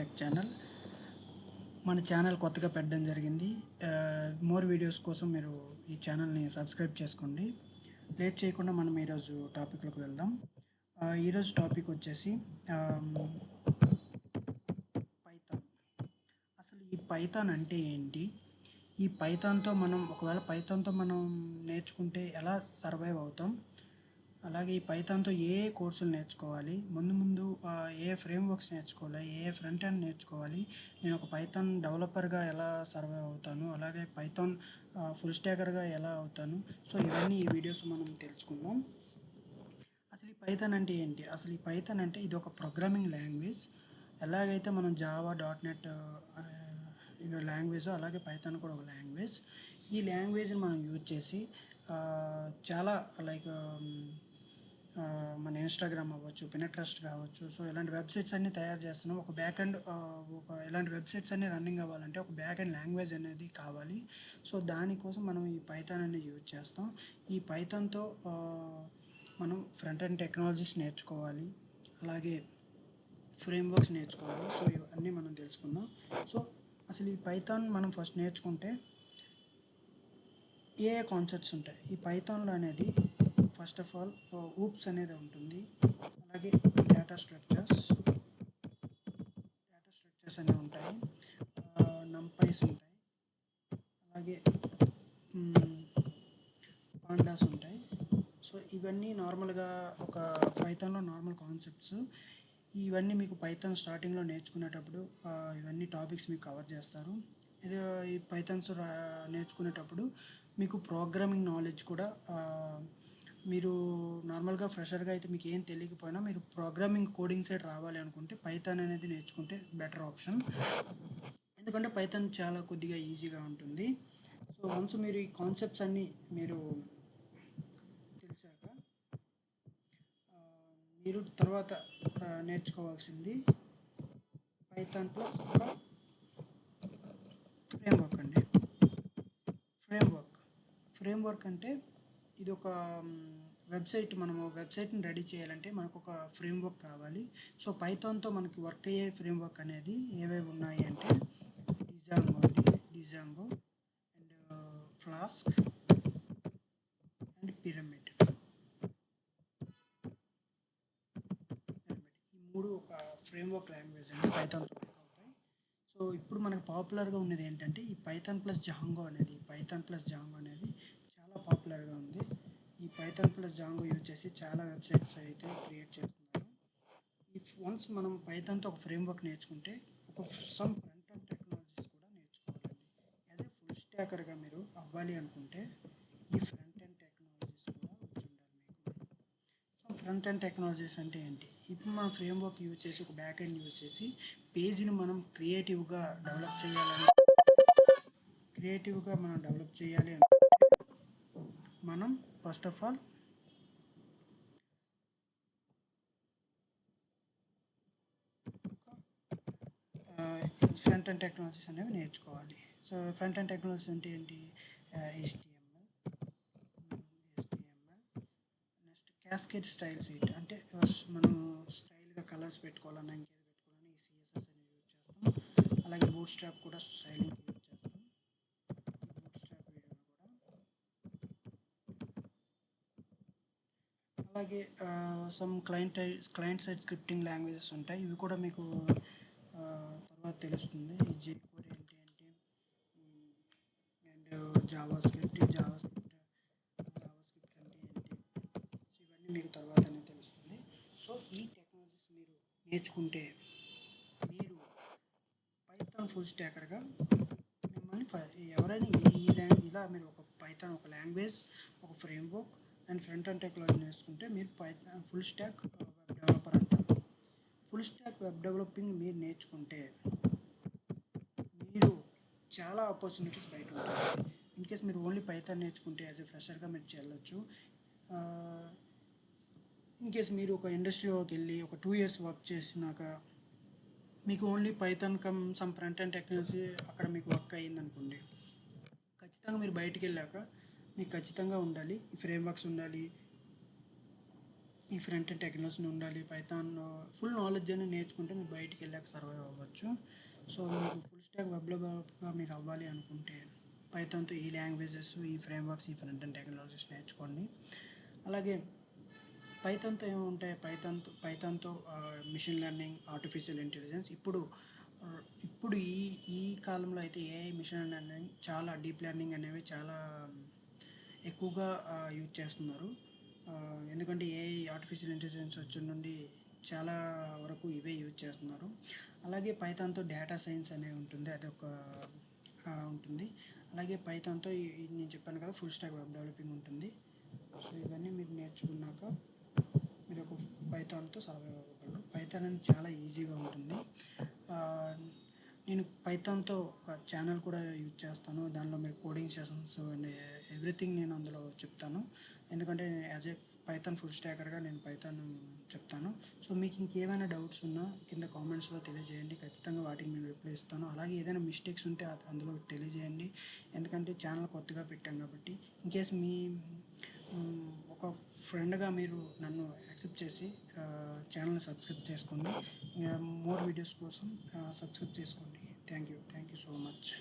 Tech channel. మన channel కొత్తగా పెట్టడం జరిగింది. మోర్ వీడియోస్ కోసం మీరు ఈ ఛానల్‌ని సబ్స్క్రైబ్ చేసుకోండి. లేట్ చేయకుండా మనం ఈరోజు టాపిక్‌లోకి వెళ్దాం. ఈరోజు టాపిక్ వచ్చేసి ఆహ్, పైథాన్. అసలు ఈ పైథాన్ అంటే ఏంటి? ఈ పైథాన్‌తో మనం ఒకవేళ పైథాన్‌తో మనం నేర్చుకుంటే ఎలా సర్వైవ్ అవుతాం? అలాగే ఈ పైథాన్‌తో ఏ ఏ కోర్సులు నేర్చుకోవాలి? ముందు ముందు ఏ ఫ్రేమ్‌వర్క్స్ నేర్చుకోవాలి? ఏ ఫ్రంట్ ఎండ్ నేర్చుకోవాలి? నేను ఒక పైథాన్ డెవలపర్‌గా ఎలా సర్వైవ్ అవుతాను? అలాగే పైథాన్ ఫుల్ స్టాకర్‌గా ఎలా అవుతాను? సో, ఇవన్నీ ఈ వీడియోస్ మనం తెలుసుకుందాం. అసలు ఈ పైథాన్ అంటే ఏంటి? అసలు ఈ పైథాన్ అంటే ఇదొక ప్రోగ్రామింగ్ లాంగ్వేజ్. ఎలాగైతే మనం జావా, డాట్ నెట్ ఇవి లాంగ్వేజో అలాగే పైథాన్ కూడా ఒక లాంగ్వేజ్. ఈ లాంగ్వేజ్‌ని మనం యూజ్ చేసి చాలా లైక్ మన ఇన్‌స్టాగ్రామ్ అవ్వచ్చు, పినట్రెస్ట్ కావచ్చు. సో, ఇలాంటి వెబ్‌సైట్స్ అన్నీ తయారు చేస్తున్నాం. ఒక బ్యాక్ ఎండ్ ఇలాంటి వెబ్‌సైట్స్ అన్నీ రన్నింగ్ అవ్వాలంటే ఒక బ్యాక్ ఎండ్ లాంగ్వేజ్ అనేది కావాలి. సో, దానికోసం మనం ఈ పైథాన్ అనేది యూజ్ చేస్తాం. ఈ పైథాన్‌తో మనం ఫ్రంట్ ఎండ్ టెక్నాలజీస్ నేర్చుకోవాలి. అలాగే ఫ్రేమ్‌వర్క్స్ నేర్చుకోవాలి. సో, ఇవన్నీ మనం తెలుసుకుందాం. సో, అసలు ఈ పైథాన్ మనం ఫస్ట్ నేర్చుకుంటే ఏ ఏ కాన్సెప్ట్స్ ఉంటాయి? ఈ పైథాన్‌లో అనేది ఫస్ట్ ఆఫ్ ఆల్ ఊప్స్ అనేది ఉంటుంది. అలాగే డేటా స్ట్రక్చర్స్, అనేవి ఉంటాయి. నంపైస్ ఉంటాయి. అలాగే పాండాస్ ఉంటాయి. సో, ఇవన్నీ నార్మల్‌గా ఒక పైథాన్‌లో నార్మల్ కాన్సెప్ట్స్. ఇవన్నీ మీకు పైథాన్ స్టార్టింగ్‌లో నేర్చుకునేటప్పుడు ఇవన్నీ టాపిక్స్ మీకు కవర్ చేస్తారు. ఇది ఈ పైథాన్స్ నేర్చుకునేటప్పుడు మీకు ప్రోగ్రామింగ్ నాలెడ్జ్ కూడా మీరు నార్మల్‌గా ఫ్రెషర్‌గా అయితే మీకు ఏం తెలియకపోయినా మీరు ప్రోగ్రామింగ్ కోడింగ్ సైడ్ రావాలి అనుకుంటే పైథాన్ అనేది నేర్చుకుంటే బెటర్ ఆప్షన్. ఎందుకంటే పైథాన్ చాలా కొద్దిగా ఈజీగా ఉంటుంది. సో, వన్స్ మీరు ఈ కాన్సెప్ట్స్ అన్నీ మీరు తెలిసాక మీరు తర్వాత నేర్చుకోవాల్సింది పైథాన్ ప్లస్ ఒక ఫ్రేమ్వర్క్ అండి. ఫ్రేమ్వర్క్ ఫ్రేమ్వర్క్ అంటే ఇది ఒక మనము వెబ్సైట్ని రెడీ చేయాలంటే మనకు ఒక ఫ్రేమ్వర్క్ కావాలి. సో, పైథాన్తో మనకి వర్క్ అయ్యే ఫ్రేమ్వర్క్ అనేది ఏవేవి ఉన్నాయి అంటే Django Django and flask and pyramid. ఈ మూడు ఒక ఫ్రేమ్వర్క్ లాంగ్వేజ్ అండి పైథాన్తో వర్క్ అవుతాయి. సో, ఇప్పుడు మనకు పాపులర్గా ఉన్నది ఏంటంటే ఈ పైథాన్ ప్లస్ జాంగో అనేది చాలా పాపులర్గా ఉంది. ఈ పైథాన్ ప్లస్ జాంగో యూజ్ చేసి చాలా వెబ్సైట్స్ అయితే క్రియేట్ చేస్తున్నారు. వన్స్ మనం పైథాన్తో ఒక ఫ్రేమ్వర్క్ నేర్చుకుంటే ఒక సమ్ ఫ్రంట్ అండ్ టెక్నాలజీస్ కూడా నేర్చుకోవాలండి. యాజ్ ఏ ఫుల్ స్టాకర్గా మీరు అవ్వాలి అనుకుంటే ఈ ఫ్రంట్ అండ్ టెక్నాలజీస్ కూడా వచ్చి ఉండాలి మీకు. సో, ఫ్రంట్ ఎండ్ టెక్నాలజీస్ అంటే ఏంటి? ఇప్పుడు మనం ఫ్రేమ్వర్క్ యూజ్ చేసి ఒక బ్యాక్ ఎండ్ యూజ్ చేసి పేజీని మనం క్రియేటివ్గా మనం డెవలప్ చేయాలి అంటే మనం first of all front end technologies అనేవి నేర్చుకోవాలి. సో, ఫ్రంట్ ఎండ్ టెక్నాలజీస్ అంటే ఏంటి? HTML, next cascade style sheet అంటే మనం స్టైల్గా కలర్స్ పెట్టుకోవాలన్నా ఇంకేది పెట్టుకోవాలన్నా ఈ CSS అనేది యూజ్ చేస్తాం. అలాగే బూట్ స్ట్రాప్ కూడా స్టైలింగ్ యూజ్ చేస్తాం. బూట్ స్ట్రాప్ వీడియోలో కూడా అలాగే some client side scripting languages ఉంటాయి. ఇవి కూడా మీకు తర్వాత తెలుస్తుంది. ఈ jQuery అంటే ఏంటి అండ్ జావా స్క్రిప్ట్ అంటే ఏంటి. సో, ఇవన్నీ మీకు తర్వాతనే తెలుస్తుంది. సో, ఈ టెక్నాలజీస్ మీరు నేర్చుకుంటే మీరు పైథాన్ ఫుల్ స్టాకర్గా మిమ్మల్ని ఎవరైనా ఇలా మీరు ఒక పైథాన్ ఒక లాంగ్వేజ్ ఒక framework and front and technology నేర్చుకుంటే మీరు Python full stock web developer అంటారు. ఫుల్ స్టాక్ వెబ్ డెవలపింగ్ మీరు నేర్చుకుంటే మీరు చాలా ఆపర్చునిటీస్ బయట ఉంటాయి. ఇన్ కేస్ మీరు ఓన్లీ పైథాన్ నేర్చుకుంటే యాజ్ ఎ ఫ్రెషర్గా మీరు చేయవచ్చు. ఇన్ కేస్ మీరు ఒక ఇండస్ట్రీలోకి వెళ్ళి ఒక 2 ఇయర్స్ వర్క్ చేసినాక మీకు only Python some front and technology అక్కడ మీకు వర్క్ అయ్యిందనుకోండి, ఖచ్చితంగా మీరు బయటికి వెళ్ళాక మీకు ఖచ్చితంగా ఉండాలి ఈ ఫ్రేమ్వర్క్స్ ఉండాలి, ఈ ఫ్రంట్ ఎండ్ టెక్నాలజీ ఉండాలి. పైథాన్ ఫుల్ నాలెడ్జ్ అని నేర్చుకుంటే మీరు బయటికి వెళ్ళాక సర్వైవ్ అవ్వచ్చు. సో మీకు ఫుల్ స్టాక్ వెబ్ డెవలపర్గా మీరు అవ్వాలి అనుకుంటే పైథాన్తో ఈ లాంగ్వేజెస్, ఈ ఫ్రేమ్వర్క్స్, ఈ ఫ్రంట్ ఎండ్ టెక్నాలజీస్ నేర్చుకోండి. అలాగే పైథాన్తో ఏముంటాయి, పైథాన్తో మిషన్ లెర్నింగ్, ఆర్టిఫిషియల్ ఇంటెలిజెన్స్ ఇప్పుడు ఈ ఈ కాలంలో అయితే ఏఐ, మిషన్ లెర్నింగ్, చాలా డీప్ లెర్నింగ్ అనేవి చాలా ఎక్కువగా యూజ్ చేస్తున్నారు. ఎందుకంటే ఏఐ, ఆర్టిఫిషియల్ ఇంటెలిజెన్స్ వచ్చిన నుండి చాలా వరకు ఇవే యూజ్ చేస్తున్నారు. అలాగే పైథాన్తో డేటా సైన్స్ అనేవి ఉంటుంది, అదొక ఉంటుంది. అలాగే పైథాన్తో నేను చెప్పాను కదా ఫుల్ స్టాక్ వెబ్ డెవలపింగ్ ఉంటుంది. సో ఇవన్నీ మీరు నేర్చుకున్నాక మీరు ఒక పైథాన్తో సర్వైవ్ అవ్వగలరు. పైథాన్ అనేది చాలా ఈజీగా ఉంటుంది. నేను పైథాన్తో ఒక ఛానల్ కూడా యూజ్ చేస్తాను. దానిలో మీరు కోడింగ్ సెషన్స్ అండ్ ఎవ్రీథింగ్ నేను అందులో చెప్తాను. ఎందుకంటే యాజ్ ఏ పైథాన్ ఫుల్ స్టాకర్గా నేను పైథాన్ చెప్తాను. సో మీకు ఇంకేమైనా డౌట్స్ ఉన్నా కింద కామెంట్స్లో తెలియజేయండి. ఖచ్చితంగా వాటికి నేను రిప్లై ఇస్తాను. అలాగే ఏదైనా మిస్టేక్స్ ఉంటే అందులో తెలియజేయండి. ఎందుకంటే ఛానల్ కొత్తగా పెట్టాం కాబట్టి. ఇన్కేస్ మీ ఒక ఫ్రెండ్గా మీరు నన్ను యాక్సెప్ట్ చేసి ఛానల్ని సబ్స్క్రైబ్ చేసుకోండి. మోర్ వీడియోస్ కోసం సబ్స్క్రైబ్ చేసుకోండి. Thank you so much.